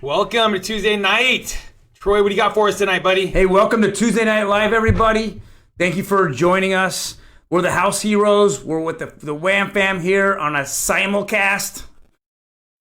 Welcome to Tuesday night. Troy, what do you got for us tonight, buddy? Hey, welcome to Tuesday Night Live, everybody. Thank you for joining us. We're the House Heroes. We're with the Wham Fam here on a simulcast,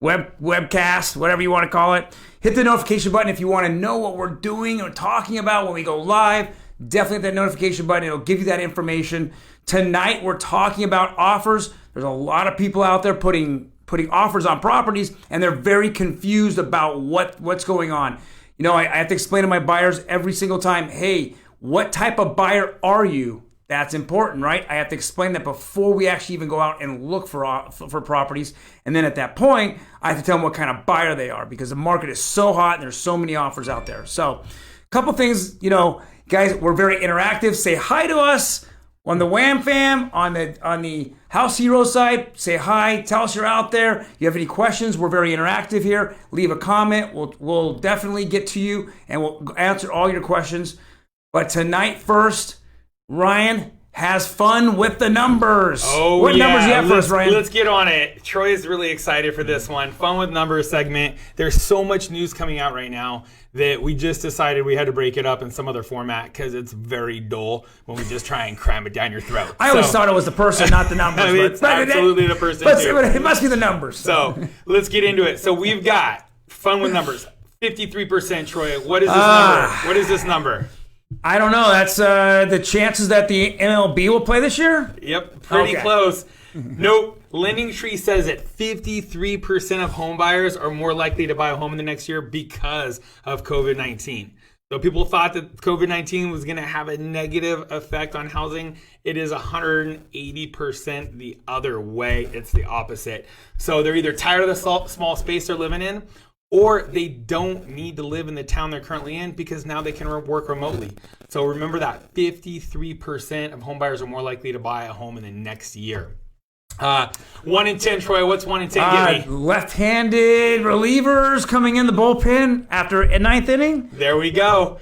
webcast, whatever you want to call it. Hit the notification button if you want to know what we're doing or talking about when we go live. Definitely hit that notification button. It'll give you that information. Tonight, we're talking about offers. There's a lot of people out there putting offers on properties, and they're very confused about what's going on. You know, I have to explain to my buyers every single time, hey, what type of buyer are you? That's important, right? I have to explain that before we actually even go out and look for properties. And then at that point, I have to tell them what kind of buyer they are because the market is so hot and there's so many offers out there. So a couple things, you know, guys, we're very interactive. Say hi to us on the Wham Fam, on the House Hero side. Say hi, tell us you're out there. You have any questions, we're very interactive here. Leave a comment. We'll definitely get to you and we'll answer all your questions. But tonight first, Ryan has fun with the numbers. Oh, what numbers do you have for us, Ryan? Let's get on it. Troy is really excited for this one. Fun with numbers segment. There's so much news coming out right now that we just decided we had to break it up in some other format because it's very dull when we just try and cram it down your throat. I always thought it was the person, not the numbers. I mean, it's absolutely the person, too. It must be the numbers. So let's get into it. So we've got fun with numbers. 53%, Troy. What is this number? What is this number? I don't know. That's the chances that the MLB will play this year? Yep, pretty close. Nope. Lending Tree says that 53% of home buyers are more likely to buy a home in the next year because of COVID-19. So people thought that COVID-19 was going to have a negative effect on housing. It is 180% the other way. It's the opposite. So they're either tired of the small space they're living in, or they don't need to live in the town they're currently in because now they can work remotely. So remember that 53% of home buyers are more likely to buy a home in the next year. 1 in 10, Troy. What's 1 in 10? Give me. Left-handed relievers coming in the bullpen after a ninth inning. There we go.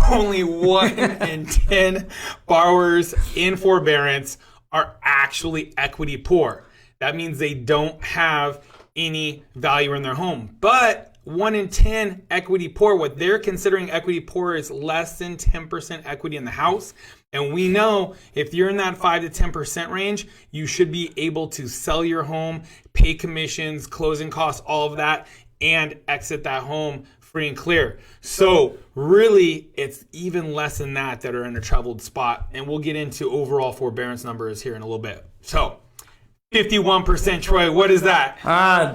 Only 1 in 10 borrowers in forbearance are actually equity poor. That means they don't have any value in their home. But 1 in 10 equity poor, what they're considering equity poor is less than 10% equity in the house. And we know if you're in that 5 to 10% range, you should be able to sell your home, pay commissions, closing costs, all of that, and exit that home free and clear. So really, it's even less than that are in a troubled spot. And we'll get into overall forbearance numbers here in a little bit. So 51%, Troy. What is that?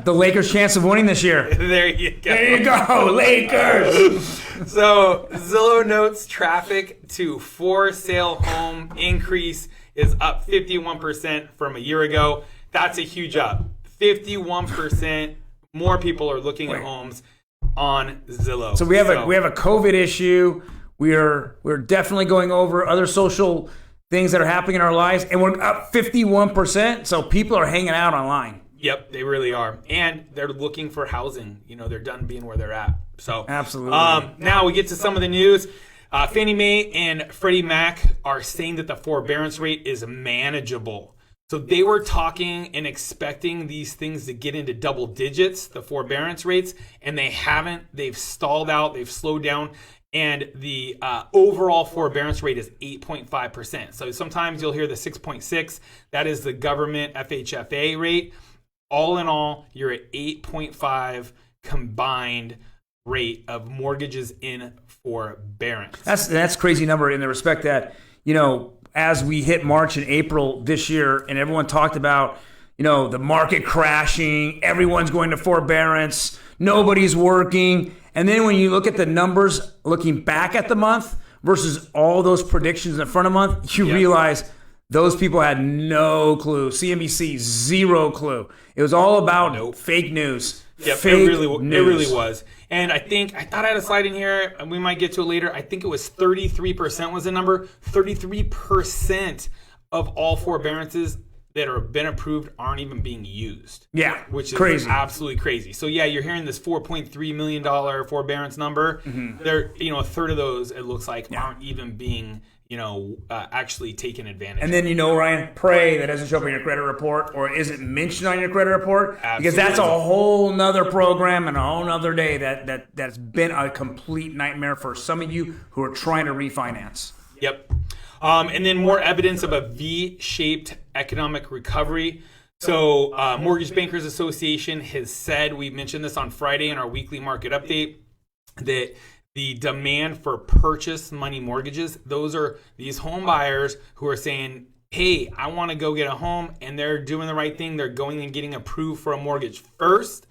The Lakers' chance of winning this year. There you go. There you go, Lakers. So Zillow notes traffic to for sale home increase is up 51% from a year ago. That's a huge up. 51% more people are looking at homes on Zillow. So we have a COVID issue. We're definitely going over other social things that are happening in our lives, and we're up 51%. So people are hanging out online. Yep, they really are, and they're looking for housing. You know, they're done being where they're at. So absolutely. Now we get to some of the news. Fannie Mae and Freddie Mac are saying that the forbearance rate is manageable. So they were talking and expecting these things to get into double digits, the forbearance rates, and they haven't. They've stalled out. They've slowed down. And the overall forbearance rate is 8.5%. So sometimes you'll hear the 6.6. That is the government FHFA rate. All in all, you're at 8.5 combined rate of mortgages in forbearance. That's a crazy number in the respect that, you know, as we hit March and April this year, and everyone talked about, you know, the market crashing, everyone's going to forbearance, nobody's working. And then when you look at the numbers, looking back at the month versus all those predictions in the front of the month, you realize those people had no clue. CNBC, zero clue. It was all about fake news. Yep, it really was. And I thought I had a slide in here, and we might get to it later. I think it was 33% was the number. 33% of all forbearances that have been approved aren't even being used. Yeah, which is crazy. Absolutely crazy. So yeah, you're hearing this $4.3 million forbearance number. Mm-hmm. There, a third of those, it looks like, aren't even being actually taken advantage. And then, Ryan, pray that doesn't show up on your credit report or isn't mentioned on your credit report. Absolutely. Because that's a whole nother program and a whole nother day that's been a complete nightmare for some of you who are trying to refinance. Yep. And then more evidence of a V-shaped economic recovery. So Mortgage Bankers Association has said, we mentioned this on Friday in our weekly market update, that the demand for purchase money mortgages, those are these home buyers who are saying, hey, I want to go get a home, and they're doing the right thing. They're going and getting approved for a mortgage first.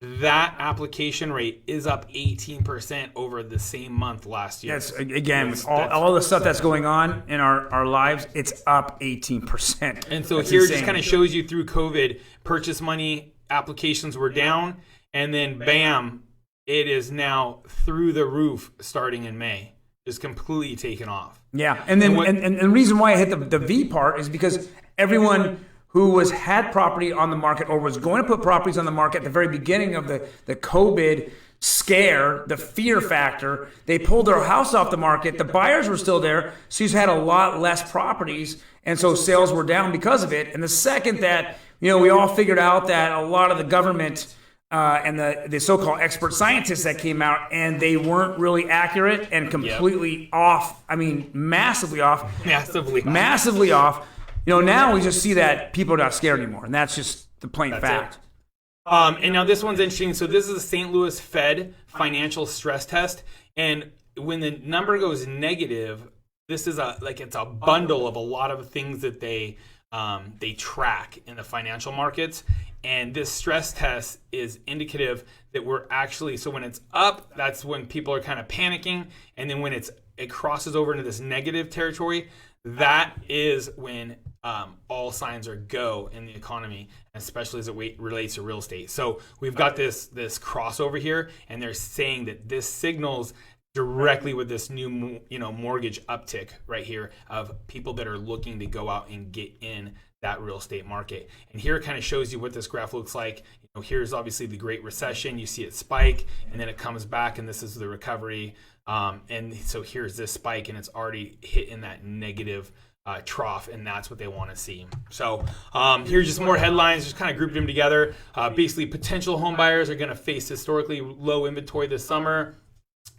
That application rate is up 18% over the same month last year. Yes, again, with all the stuff that's going on in our lives, it's up 18%. And so that's here insane. Just kind of shows you through COVID, purchase money applications were down, and then bam, it is now through the roof starting in May. Just completely taken off. Yeah, and then and the reason why I hit the V part is because everyone who had property on the market or was going to put properties on the market at the very beginning of the COVID scare, the fear factor, they pulled their house off the market. The buyers were still there, so you had a lot less properties, and so sales were down because of it. And the second that we all figured out that a lot of the government and the so-called expert scientists that came out, and they weren't really accurate and completely off. I mean, massively off. Massively off. Now we just see that people are not scared anymore, and that's just the plain fact. And now this one's interesting. So this is a St. Louis Fed financial stress test, and when the number goes negative, this is it's a bundle of a lot of things that they track in the financial markets. And this stress test is indicative that we're actually, so when it's up, that's when people are kind of panicking. And then when it crosses over into this negative territory, that is when all signs are go in the economy, especially as it relates to real estate. So we've got this crossover here, and they're saying that this signals directly with this new mortgage uptick right here of people that are looking to go out and get in that real estate market. And here it kind of shows you what this graph looks like. Here's obviously the Great Recession. You see it spike, and then it comes back, and this is the recovery. And so here's this spike, and it's already hit in that negative trough, and that's what they want to see. So here's just more headlines, just kind of grouped them together. Basically, potential home buyers are going to face historically low inventory this summer.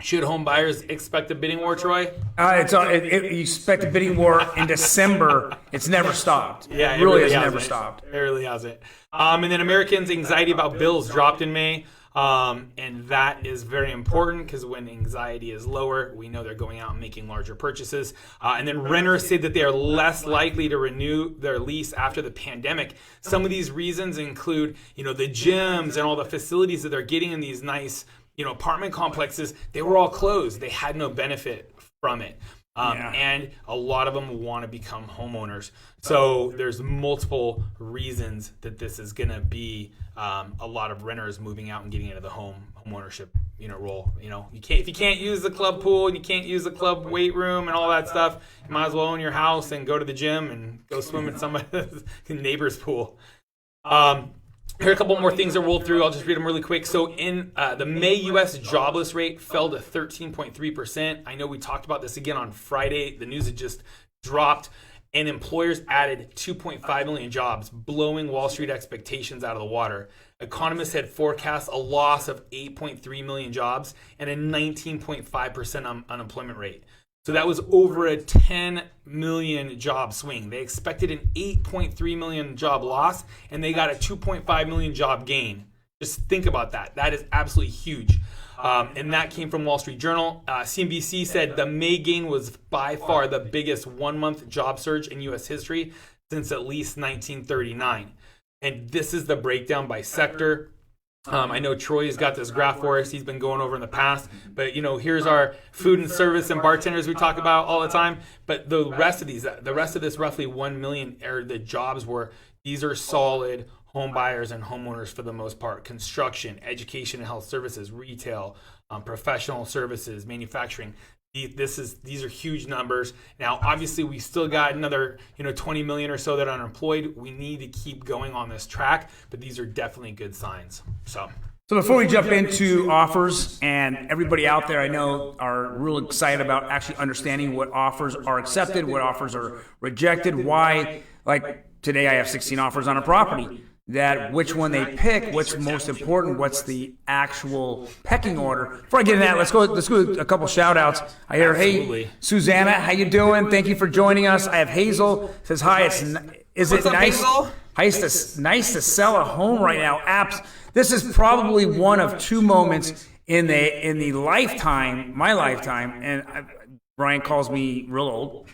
Should home buyers expect a bidding war, Troy? You expect a bidding war in December. It's never stopped. Yeah, it really has never stopped. It really hasn't. And then Americans' anxiety about bills dropped in May. And that is very important because when anxiety is lower, we know they're going out and making larger purchases. And then renters say that they are less likely to renew their lease after the pandemic. Some of these reasons include, the gyms and all the facilities that they're getting in these nice apartment complexes, they were all closed. They had no benefit from it. And a lot of them want to become homeowners. So there's multiple reasons that this is going to be a lot of renters moving out and getting into the homeownership role. If you can't use the club pool and you can't use the club weight room and all that stuff, you might as well own your house and go to the gym and go swim in somebody's neighbor's pool. Here are a couple more things that rolled through. I'll just read them really quick. So in the May U.S. jobless rate fell to 13.3%. I know we talked about this again on Friday. The news had just dropped, and employers added 2.5 million jobs, blowing Wall Street expectations out of the water. Economists had forecast a loss of 8.3 million jobs and a 19.5% unemployment rate. So that was over a 10 million job swing. They expected an 8.3 million job loss, and they got a 2.5 million job gain. Just think about that. That is absolutely huge. And that came from Wall Street Journal. CNBC said the May gain was by far the biggest one-month job surge in U.S. history since at least 1939. And this is the breakdown by sector. I know Troy has got this graph for us. He's been going over in the past. But, here's our food and service and bartenders we talk about all the time. But the rest of this roughly 1 million are the jobs these are solid home buyers and homeowners for the most part. Construction, education and health services, retail, professional services, manufacturing. These are huge numbers. Now, obviously, we still got another 20 million or so that are unemployed. We need to keep going on this track, but these are definitely good signs. So So before we jump into offers, and everybody out there I know are real excited about actually understanding what offers are accepted, what offers are rejected, why, like today I have 16 offers on a property, that which one they pick, what's most important, what's the actual pecking order. Before I get into that, let's go a couple shout outs. I hear, hey, Susanna, how you doing? Thank you for joining us. I have Hazel, says, hi, is it nice? Nice to sell a home right now. Apps. This is probably one of two moments in the lifetime, my lifetime, and Brian calls me real old.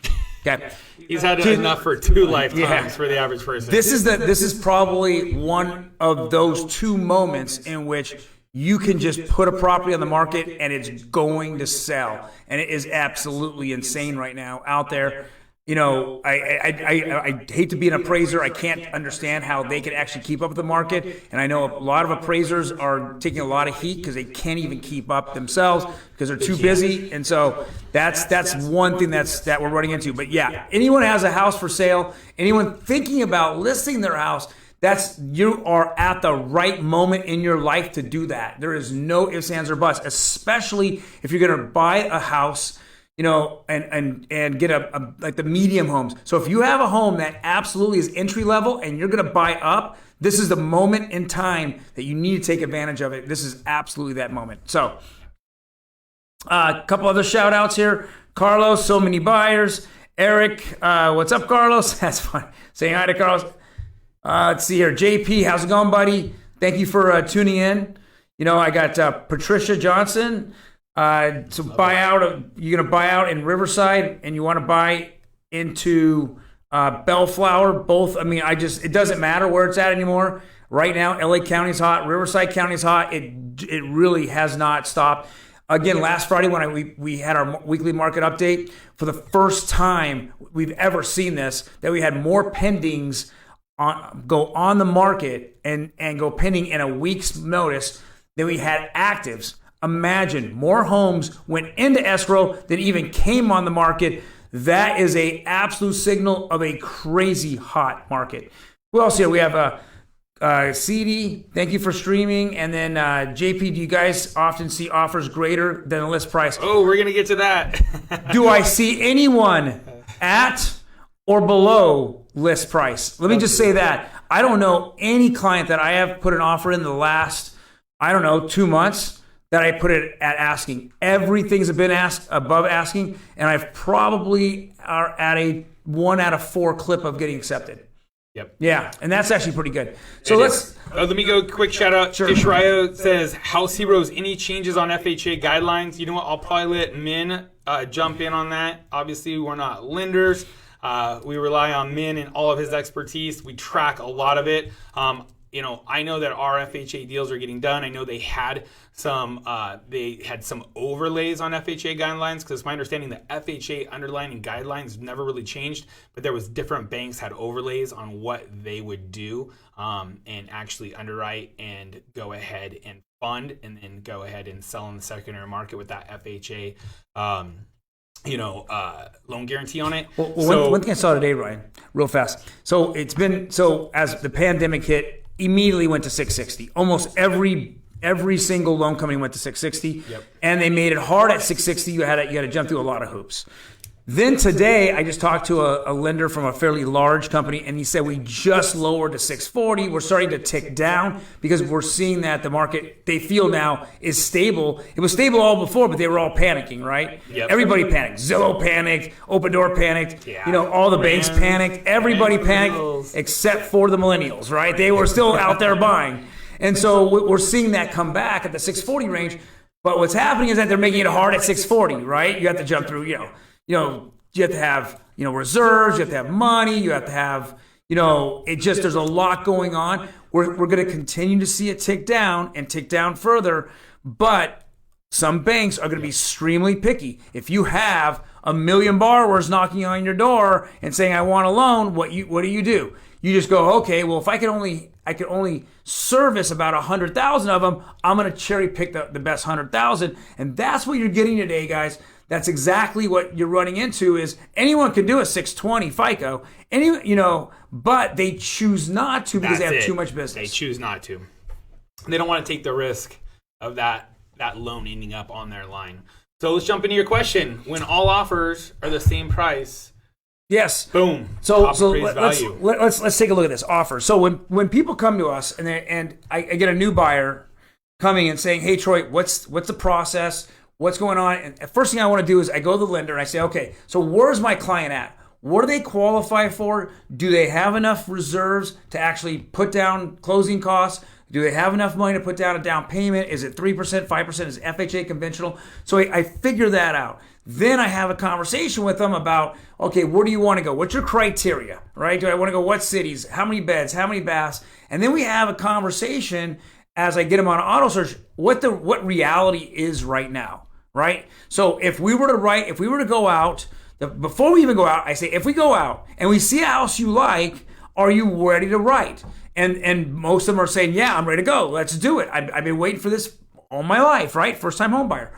Okay, he's had enough for 2 lifetimes for the average person. This is probably one of those two moments in which you can just put a property on the market and it's going to sell, and it is absolutely insane right now out there. You know, I hate to be an appraiser. I can't understand how they can actually keep up with the market. And I know a lot of appraisers are taking a lot of heat because they can't even keep up themselves because they're too busy. And so that's one thing that we're running into. But yeah, anyone has a house for sale, anyone thinking about listing their house, you are at the right moment in your life to do that. There is no ifs, ands, or buts, especially if you're going to buy a house, you know, and get a like the medium homes. So if you have a home that absolutely is entry level and you're going to buy up, this is the moment in time that you need to take advantage of it. This is absolutely that moment. So a couple other shout outs here. Carlos, so many buyers. Eric, what's up, Carlos? That's fine. Saying hi to Carlos. Let's see here. JP, how's it going, buddy? Thank you for tuning in. You know, I got Patricia Johnson. You're going to buy out in Riverside and you want to buy into Bellflower. Both, I mean, it doesn't matter where it's at anymore. Right now, LA County's hot, Riverside County's hot. It really has not stopped. Again, last Friday when we had our weekly market update, for the first time we've ever seen this, that we had more pendings go on the market and go pending in a week's notice than we had actives. Imagine more homes went into escrow than even came on the market. That is a absolute signal of a crazy hot market. Who else here? We have CD. Thank you for streaming. And then JP, do you guys often see offers greater than the list price? Oh, we're gonna get to that. Do I see anyone at or below list price? Let me just say that I don't know any client that I have put an offer in the last, 2 months that I put it at asking. Everything's been asked above asking, and I've probably are at a 1 out of 4 clip of getting accepted. Yep. Yeah, and that's actually pretty good. So let me go quick shout out. Sure. Ishrayo says, House Heroes, any changes on FHA guidelines? You know what? I'll probably let Min jump in on that. Obviously, we're not lenders. We rely on Min and all of his expertise. We track a lot of it. I know that our FHA deals are getting done. I know they had some overlays on FHA guidelines, because my understanding the FHA underlying guidelines never really changed, but there was different banks had overlays on what they would do and actually underwrite and go ahead and fund and then go ahead and sell in the secondary market with that FHA loan guarantee on it. Well, one thing I saw today, Ryan, real fast. So as the pandemic hit, immediately went to 660. Almost every single loan company went to 660. Yep. And they made it hard at 660. You had to jump through a lot of hoops. Then today, I just talked to a lender from a fairly large company, and he said we just lowered to 640. We're starting to tick down because we're seeing that the market, they feel now, is stable. It was stable all before, but they were all panicking, right? Yep. Everybody panicked. Zillow panicked. Open Door panicked. Yeah. All the banks panicked. Everybody panicked except for the millennials, right? They were still out there buying. And so we're seeing that come back at the 640 range. But what's happening is that they're making it hard at 640, right? You have to jump through, you have to have, reserves, you have to have money, you have to have, there's a lot going on. We're going to continue to see it tick down further, but some banks are going to be extremely picky. If you have 1 million borrowers knocking on your door and saying, I want a loan, what do? You just go, okay, well, if I could only service about 100,000 of them, I'm going to cherry pick the best 100,000. And that's what you're getting today, guys. That's exactly what you're running into. Is anyone can do a 620 FICO, but they choose not to because they have too much business. They choose not to. They don't want to take the risk of that loan ending up on their line. So let's jump into your question. When all offers are the same price, yes, boom. So let's take a look at this offer. So when people come to us and I get a new buyer coming and saying, "Hey Troy, what's the process? What's going on?" And the first thing I want to do is I go to the lender and I say, "Okay, so where's my client at? What do they qualify for? Do they have enough reserves to actually put down closing costs? Do they have enough money to put down a down payment? Is it 3%, 5%? Is it FHA conventional?" So I figure that out. Then I have a conversation with them about, okay, where do you want to go? What's your criteria, right? Do I want to go what cities? How many beds? How many baths? And then we have a conversation as I get them on auto search, what reality is right now, right? So if we were to go out, before we even go out, I say, if we go out and we see a house you like, are you ready to write? And most of them are saying, yeah, I'm ready to go. Let's do it. I've been waiting for this all my life, right? First time home buyer.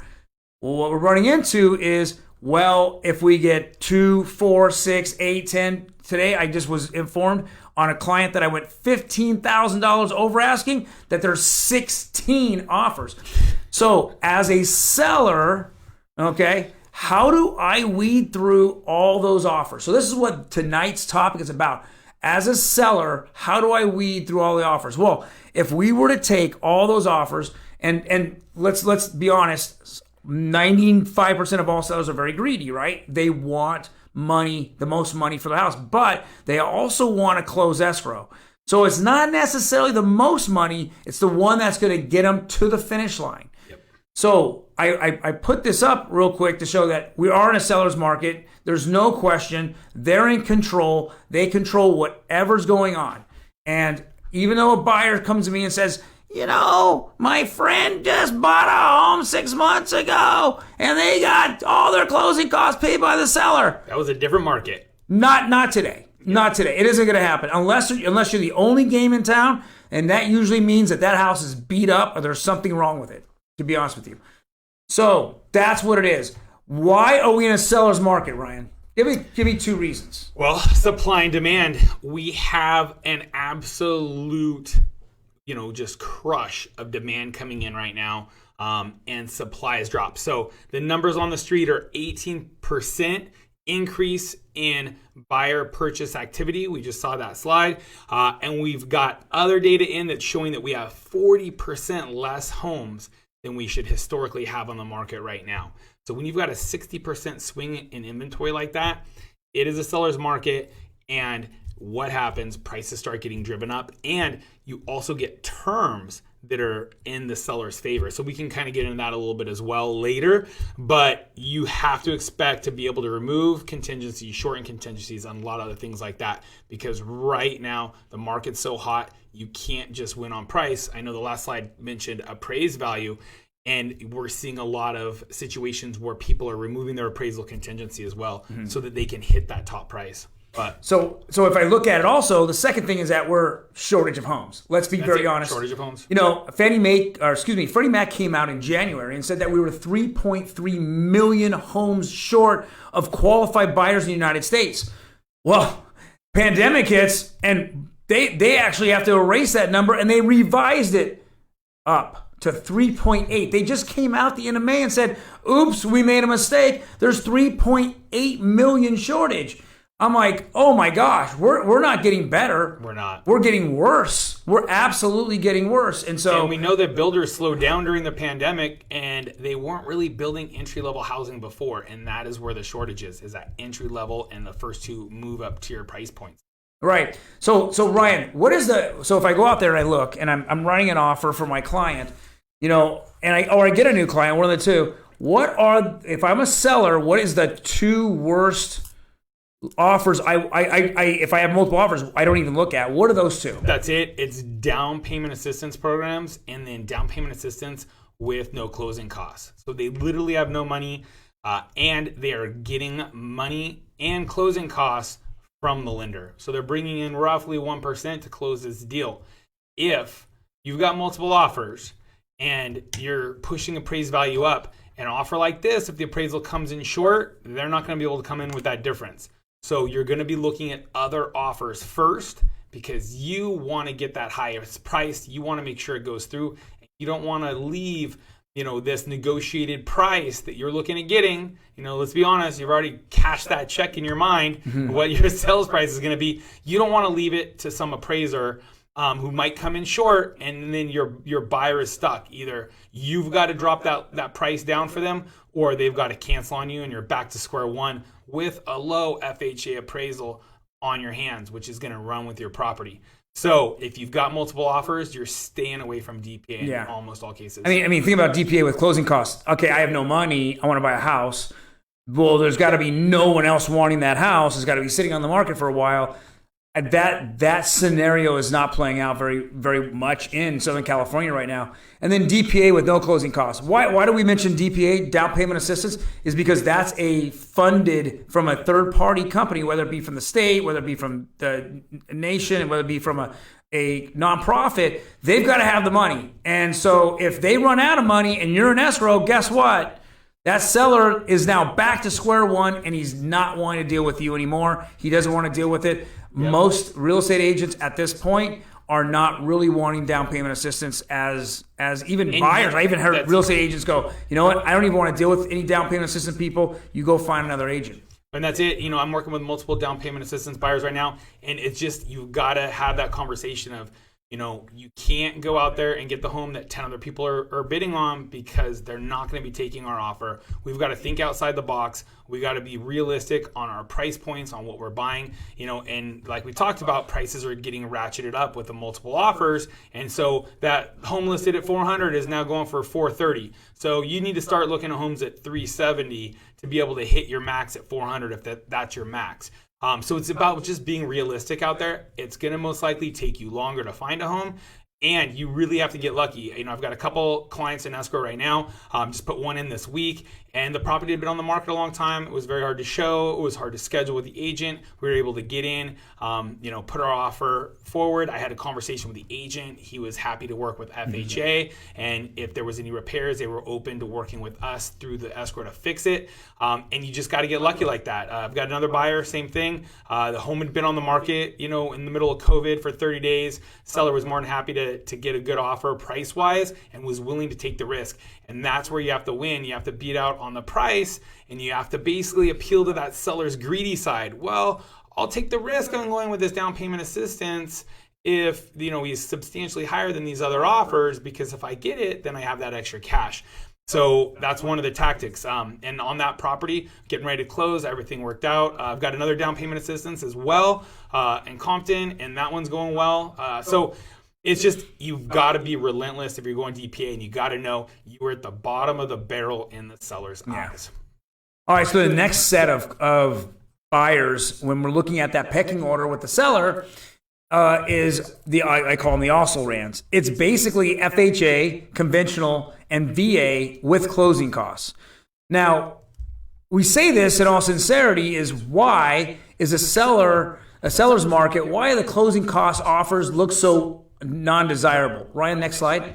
Well, what we're running into is, well, if we get 2, 4, 6, 8, 10. Today, I just was informed on a client that I went $15,000 over asking that there's 16 offers. So as a seller, okay, how do I weed through all those offers? So this is what tonight's topic is about. As a seller, how do I weed through all the offers? Well, if we were to take all those offers, and let's be honest, 95% of all sellers are very greedy, right? They want money, the most money for the house, but they also want to close escrow. So it's not necessarily the most money, it's the one that's going to get them to the finish line. Yep. So I put this up real quick to show that we are in a seller's market. There's no question. They're in control. They control whatever's going on. And even though a buyer comes to me and says, you know, my friend just bought a home 6 months ago and they got all their closing costs paid by the seller. That was a different market. Not today. Not today. It isn't going to happen unless you're the only game in town, and that usually means that house is beat up or there's something wrong with it, to be honest with you. So that's what it is. Why are we in a seller's market, Ryan? Give me 2 reasons. Well, supply and demand. We have an absolute, just crush of demand coming in right now, and supply has dropped. So the numbers on the street are 18% increase in buyer purchase activity. We just saw that slide. And we've got other data in that's showing that we have 40% less homes than we should historically have on the market right now. So when you've got a 60% swing in inventory like that, it is a seller's market. And what happens? Prices start getting driven up, and you also get terms that are in the seller's favor. So we can kind of get into that a little bit as well later, but you have to expect to be able to remove contingencies, shorten contingencies, and a lot of other things like that, because right now the market's so hot, you can't just win on price. I know the last slide mentioned appraised value, and we're seeing a lot of situations where people are removing their appraisal contingency as well, so that they can hit that top price. But so if I look at it also, the second thing is that we're shortage of homes. Let's be very honest. Shortage of homes. Freddie Mac came out in January and said that we were 3.3 million homes short of qualified buyers in the United States. Well, pandemic hits and they actually have to erase that number, and they revised it up to 3.8. They just came out the end of May and said, oops, we made a mistake. There's 3.8 million shortage. I'm like, oh my gosh, we're not getting better. We're not. We're getting worse. We're absolutely getting worse. And we know that builders slowed down during the pandemic, and they weren't really building entry-level housing before. And that is where the shortage is that entry level and the first 2 move up tier price points. Right. So Ryan, so if I go out there and I look and I'm running an offer for my client, and I get a new client, one of the 2, if I'm a seller, what is the 2 worst offers if I have multiple offers, I don't even look at? What are those 2? That's it. It's down payment assistance programs, and then down payment assistance with no closing costs. So they literally have no money, and they are getting money and closing costs from the lender. So they're bringing in roughly 1% to close this deal. If you've got multiple offers and you're pushing appraised value up, an offer like this, if the appraisal comes in short, they're not going to be able to come in with that difference. So you're going to be looking at other offers first because you want to get that highest price. You want to make sure it goes through. You don't want to leave, this negotiated price that you're looking at getting. Let's be honest, you've already cashed that check in your mind, what your sales price is going to be. You don't want to leave it to some appraiser who might come in short, and then your buyer is stuck. Either you've got to drop that price down for them, or they've got to cancel on you, and you're back to square one with a low FHA appraisal on your hands, which is going to run with your property. So if you've got multiple offers, you're staying away from DPA in almost all cases. I mean, think about DPA with closing costs. Okay, I have no money. I want to buy a house. Well, there's got to be no one else wanting that house. It's got to be sitting on the market for a while. And that scenario is not playing out very, very much in Southern California right now. And then DPA with no closing costs. Why do we mention DPA, down payment assistance? Is because that's funded from a third-party company, whether it be from the state, whether it be from the nation, whether it be from a nonprofit. They've got to have the money. And so if they run out of money and you're in escrow, guess what? That seller is now back to square one, and he's not wanting to deal with you anymore. He doesn't want to deal with it. Yep. Most real estate agents at this point are not really wanting down payment assistance as even buyers. I even heard real estate agents go, you know what? I don't even want to deal with any down payment assistance people. You go find another agent. And that's it. I'm working with multiple down payment assistance buyers right now, and it's just, you've got to have that conversation of, you can't go out there and get the home that 10 other people are bidding on, because they're not going to be taking our offer. We've got to think outside the box. We got to be realistic on our price points, on what we're buying, and like we talked about, prices are getting ratcheted up with the multiple offers. And so that home listed at 400 is now going for 430. So you need to start looking at homes at 370 to be able to hit your max at 400 if that's your max. So it's about just being realistic out there. It's going to most likely take you longer to find a home, and you really have to get lucky. I've got a couple clients in escrow right now. Just put one in this week, and the property had been on the market a long time. It was very hard to show. It was hard to schedule with the agent. We were able to get in, put our offer forward. I had a conversation with the agent. He was happy to work with FHA, and if there was any repairs, they were open to working with us through the escrow to fix it. And you just got to get lucky like that. I've got another buyer, same thing. The home had been on the market, in the middle of COVID for 30 days. Seller was more than happy to get a good offer price-wise and was willing to take the risk. And that's where you have to win. You have to beat out on the price, and you have to basically appeal to that seller's greedy side. Well, I'll take the risk on going with this down payment assistance if he's substantially higher than these other offers, because if I get it, then I have that extra cash. So that's one of the tactics. And on that property, getting ready to close, everything worked out. I've got another down payment assistance as well in Compton, and that one's going well. So it's just, you've got to be relentless if you're going DPA, and you got to know you are at the bottom of the barrel in the seller's eyes. All right, so the next set of buyers, when we're looking at that pecking order with the seller, is I call them the also rans. It's basically FHA, conventional, and VA with closing costs. Now, we say this in all sincerity is why is a seller's market, why are the closing cost offers look so non-desirable? Ryan, next slide.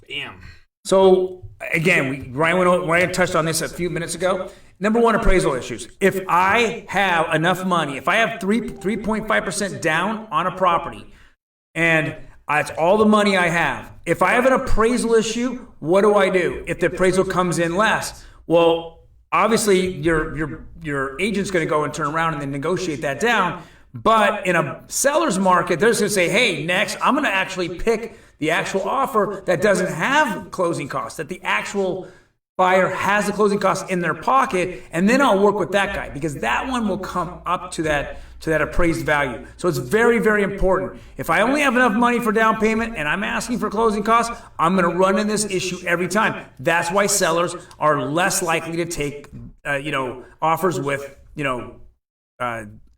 Bam. So again, Ryan touched on this a few minutes ago. Number one, appraisal issues. If I have enough money, if I have 3.5% down on a property, and that's all the money I have, if I have an appraisal issue, what do? If the appraisal comes in less, well, obviously your agent's going to go and turn around and then negotiate that down. But in a seller's market, they're just going to say, hey, next, I'm going to actually pick the actual offer that doesn't have closing costs, that the actual buyer has the closing costs in their pocket, and then I'll work with that guy, because that one will come up to that appraised value. So it's very, very important. If I only have enough money for down payment and I'm asking for closing costs, I'm going to run in this issue every time. That's why sellers are less likely to take offers with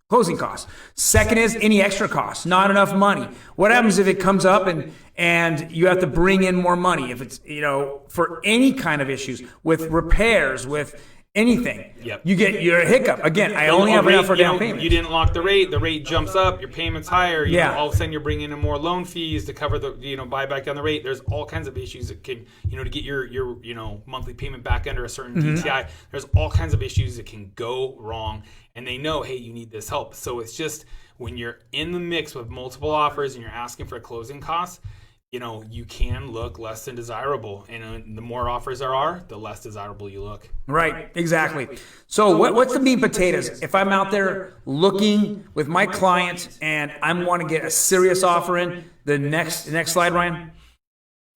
closing costs. Second is any extra costs, not enough money. What happens if it comes up and you have to bring in more money? If it's, for any kind of issues with repairs, with anything. Yep. You get your hiccup. Again, I only have enough for down payment. You didn't lock the rate jumps up, your payment's higher, you Yeah. know, all of a sudden you're bringing in more loan fees to cover the, you know, buy back down the rate. There's all kinds of issues that can, you know, to get your you know, monthly payment back under a certain DTI. There's all kinds of issues that can go wrong, and they know, hey, you need this help. So it's just when you're in the mix with multiple offers and you're asking for closing costs, you know, you can look less than desirable. And the more offers there are, the less desirable you look. Right, exactly. So what's the meat and potatoes? If I'm out there looking with my client and I want to get a serious offer in, the next slide, Ryan,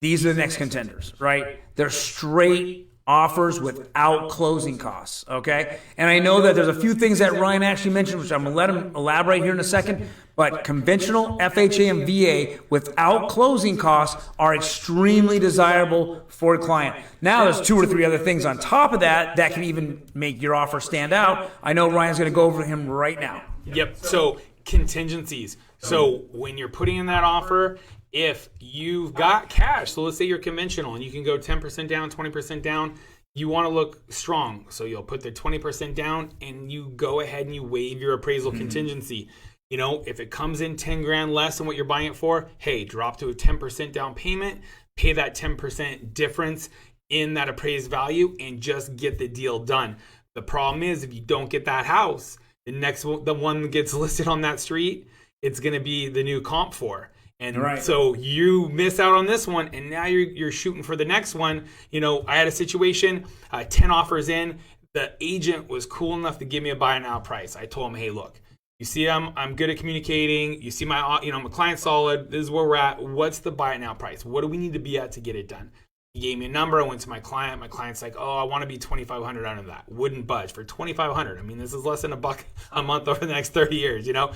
these are the next contenders, right? They're straight offers without closing costs, okay? And I know that there's a few things that Ryan actually mentioned, which I'm going to let him elaborate here in a second, but conventional FHA and VA without closing costs are extremely desirable for a client. Now there's 2 or 3 other things on top of that that can even make your offer stand out. I know Ryan's going to go over him right now. Yep, so contingencies. So when you're putting in that offer, if you've got cash, so let's say you're conventional and you can go 10% down, 20% down, you want to look strong. So you'll put the 20% down and you go ahead and you waive your appraisal contingency. You know, if it comes in 10 grand less than what you're buying it for, hey, drop to a 10% down payment, pay that 10% difference in that appraised value and just get the deal done. The problem is if you don't get that house, the one that gets listed on that street, it's going to be the new comp for. And so you miss out on this one, and now you're shooting for the next one. You know, I had a situation, 10 offers in. The agent was cool enough to give me a buy now price. I told him, hey, look, you see I'm good at communicating. You see my client's solid. This is where we're at. What's the buy it now price? What do we need to be at to get it done? He gave me a number. I went to my client. My client's like, oh, I want to be $2,500 under that. Wouldn't budge for $2,500. I mean, this is less than $1 a month over the next 30 years, you know?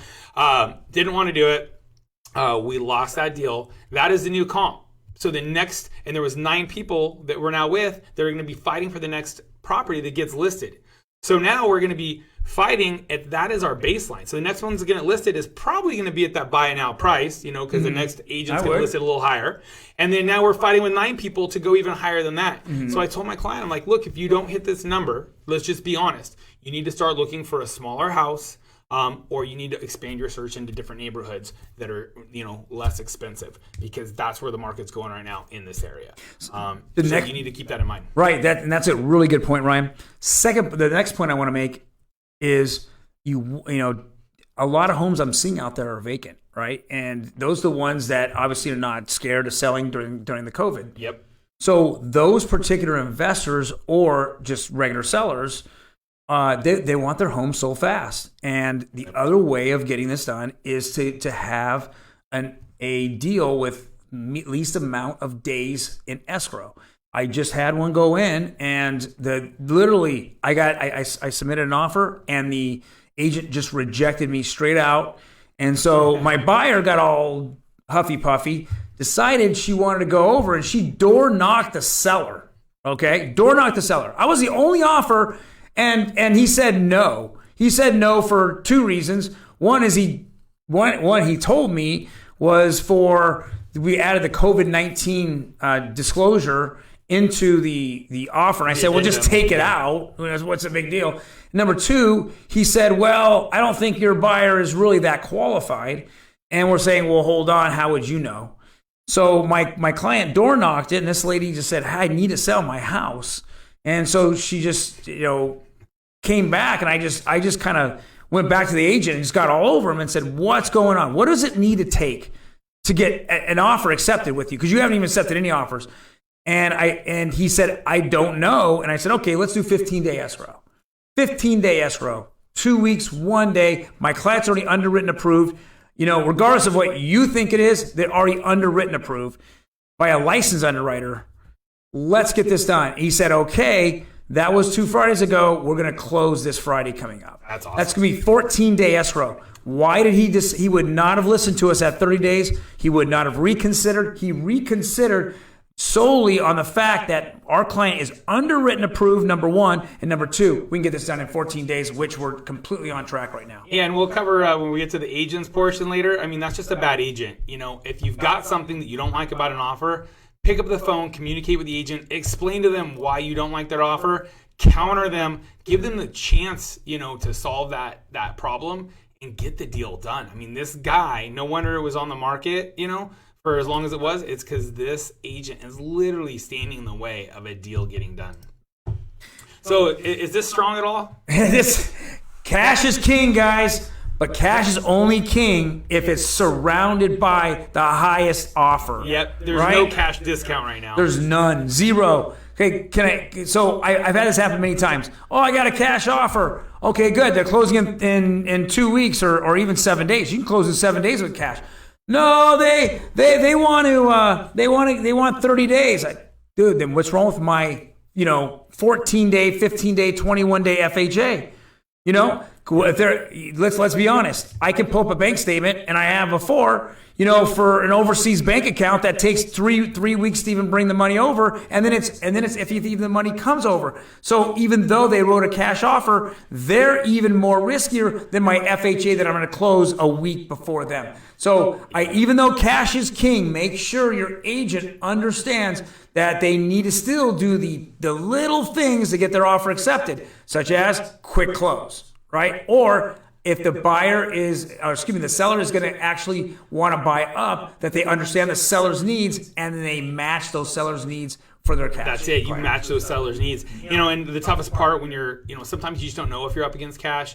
Didn't want to do it. We lost that deal. That is the new comp. So the next, and there was 9 people that we're now with, they're going to be fighting for the next property that gets listed. So now we're going to be fighting at that is our baseline. So the next one's going to get listed is probably going to be at that buy now price, you know, because the next agent's going to list it a little higher. And then now we're fighting with 9 people to go even higher than that. So I told my client, I'm like, look, if you don't hit this number, let's just be honest. You need to start looking for a smaller house. Or you need to expand your search into different neighborhoods that are, you know, less expensive, because that's where the market's going right now in this area. So you need to keep that in mind. Right, that's a really good point, Ryan. The next point I want to make is you know, a lot of homes I'm seeing out there are vacant, right? And those are the ones that obviously are not scared of selling during the COVID. Yep. So those particular investors or just regular sellers, they want their home sold fast. And the other way of getting this done is to have a deal with least amount of days in escrow. I just had one go in, and I submitted an offer, and the agent just rejected me straight out. And so my buyer got all huffy puffy, decided she wanted to go over, and she door knocked the seller. Okay, door knocked the seller. I was the only offer. And he said no. He said no for 2 reasons. One is he told me was we added the COVID-19 disclosure into the offer. And I said, well, just take it out. What's the big deal? Number 2, he said, well, I don't think your buyer is really that qualified. And we're saying, well, hold on. How would you know? So my client door knocked it, and this lady just said, I need to sell my house. And so she just, you know, came back, and I just kind of went back to the agent and just got all over him and said, what's going on? What does it need to take to get an offer accepted with you? Because you haven't even accepted any offers. And he said, I don't know. And I said, okay, let's do 15-day escrow. 15-day escrow, 2 weeks, 1 day. My client's already underwritten, approved. You know, regardless of what you think it is, they're already underwritten, approved by a licensed underwriter. Let's get this done. He said, okay, that was 2 Fridays ago. We're going to close this Friday coming up. That's awesome. That's going to be 14-day escrow. Why did he would not have listened to us at 30 days. He would not have reconsidered. He reconsidered solely on the fact that our client is underwritten, approved, number 1. And number 2, we can get this done in 14 days, which we're completely on track right now. Yeah, and we'll cover when we get to the agents portion later. I mean, that's just a bad agent. You know, if you've got something that you don't like about an offer, pick up the phone, communicate with the agent, explain to them why you don't like their offer, counter them, give them the chance, to solve that problem and get the deal done. I mean, this guy, no wonder it was on the market, for as long as it was. It's because this agent is literally standing in the way of a deal getting done. So is this strong at all? This cash is king, guys. But cash is only king if it's surrounded by the highest offer. Yep. There's no cash discount right now. There's none. Zero. Okay, I've had this happen many times. Oh, I got a cash offer. Okay, good. They're closing in 2 weeks or even 7 days. You can close in 7 days with cash. No, they want 30 days. Dude, then what's wrong with my 14-day, 15-day, 21-day FHA? Let's be honest. I can pull up a bank statement, and I have before, for an overseas bank account that takes three weeks to even bring the money over, and then it's if even the money comes over. So even though they wrote a cash offer, they're even more riskier than my FHA that I'm going to close a week before them. So even though cash is king, make sure your agent understands that they need to still do the little things to get their offer accepted, such as quick close. Right? Or if the the seller is going to actually want to buy up, that they understand the seller's needs and then they match those seller's needs for their cash. That's it. You match those seller's needs. And the toughest part when you're, sometimes you just don't know if you're up against cash.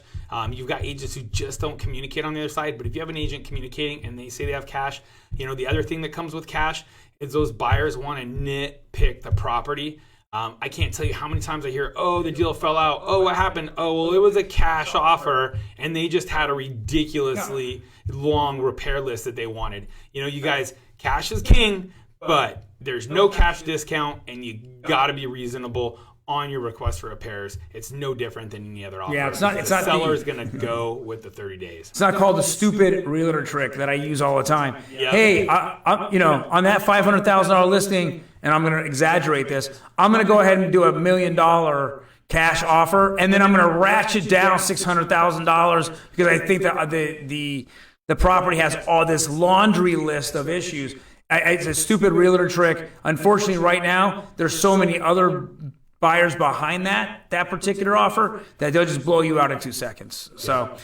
You've got agents who just don't communicate on the other side. But if you have an agent communicating and they say they have cash, the other thing that comes with cash is those buyers want to nitpick the property. I can't tell you how many times I hear, oh, the deal fell out. Oh, what happened? Oh, well, it was a cash offer, and they just had a ridiculously long repair list that they wanted. You guys, cash is king, but there's no cash discount, and you got to be reasonable on your request for repairs. It's no different than any other offer. Yeah, it's not. The seller's going to go with the 30 days. It's not called the stupid realtor trick that I use all the time. Yep. Hey, on that $500,000 listing, and I'm going to exaggerate this, I'm going to go ahead and do $1 million cash offer, and then I'm going to ratchet down $600,000 because I think that the property has all this laundry list of issues. It's a stupid realtor trick. Unfortunately, right now, there's so many other buyers behind that particular offer that they'll just blow you out in 2 seconds. So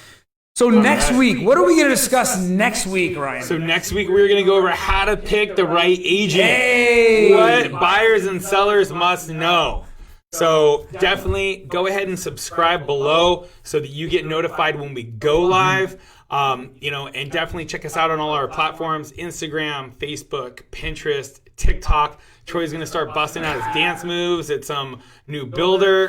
next week, what are we going to discuss next week, Ryan? So next week we're going to go over how to pick the right agent. Hey! What buyers and sellers must know. So definitely go ahead and subscribe below so that you get notified when we go live. And definitely check us out on all our platforms: Instagram, Facebook, Pinterest, TikTok. Troy's going to start busting out his dance moves at some new builder,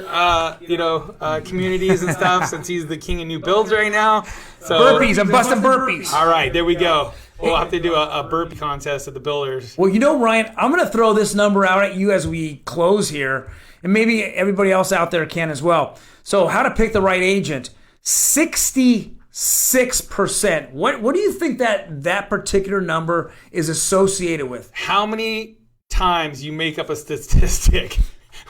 communities and stuff, since he's the king of new builds right now. So burpees, I'm busting burpees. All right, there we go. We'll have to do a burpee contest at the builders. Well, Ryan, I'm going to throw this number out at you as we close here, and maybe everybody else out there can as well. So how to pick the right agent. 66%. What do you think that particular number is associated with? How many times you make up a statistic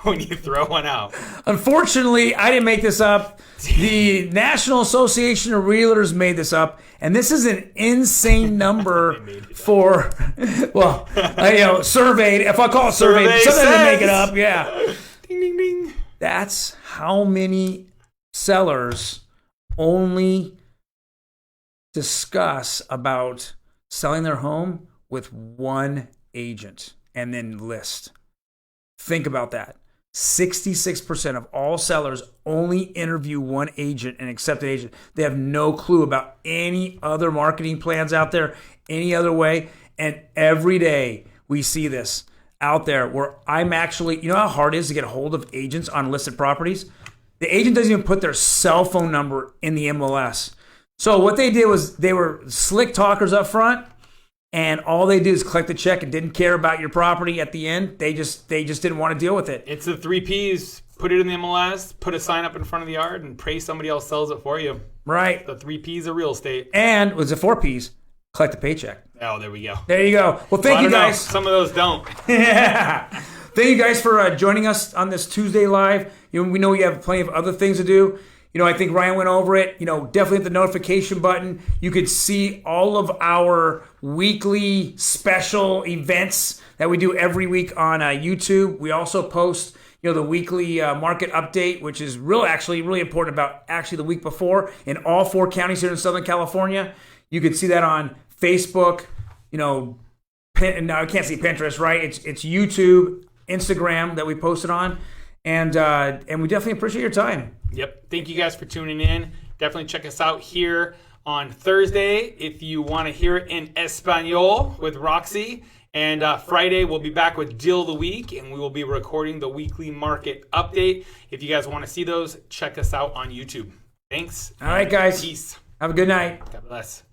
when you throw one out? Unfortunately, I didn't make this up. The National Association of Realtors made this up, and this is an insane number for, surveyed. If I call it surveyed, sometimes they make it up. Yeah. Ding, ding, ding. That's how many sellers only discuss about selling their home with one agent and then list. Think about that. 66% of all sellers only interview one agent and accept an agent. They have no clue about any other marketing plans out there, any other way. And every day we see this out there where I'm actually, how hard it is to get a hold of agents on listed properties? The agent doesn't even put their cell phone number in the MLS. So what they did was they were slick talkers up front, and all they do is collect the check and didn't care about your property at the end. They just didn't want to deal with it. It's the 3 Ps. Put it in the MLS, put a sign up in front of the yard, and pray somebody else sells it for you. Right. The 3 Ps of real estate. And was it 4 Ps? Collect the paycheck. Oh, there we go. There you go. Well, thank you guys. Some of those don't. Yeah. Thank you guys for joining us on this Tuesday live. We know you have plenty of other things to do. I think Ryan went over it. Definitely hit the notification button. You could see all of our weekly special events that we do every week on YouTube. We also post, the weekly market update, which is really important about actually the week before in all 4 counties here in Southern California. You can see that on Facebook, no, I can't see Pinterest, right? It's YouTube, Instagram that we posted on. And we definitely appreciate your time. Yep. Thank you guys for tuning in. Definitely check us out here on Thursday if you want to hear it in Espanol with Roxy. And Friday, we'll be back with Deal of the Week, and we will be recording the weekly market update. If you guys want to see those, check us out on YouTube. Thanks. All right, guys. Peace. Have a good night. God bless.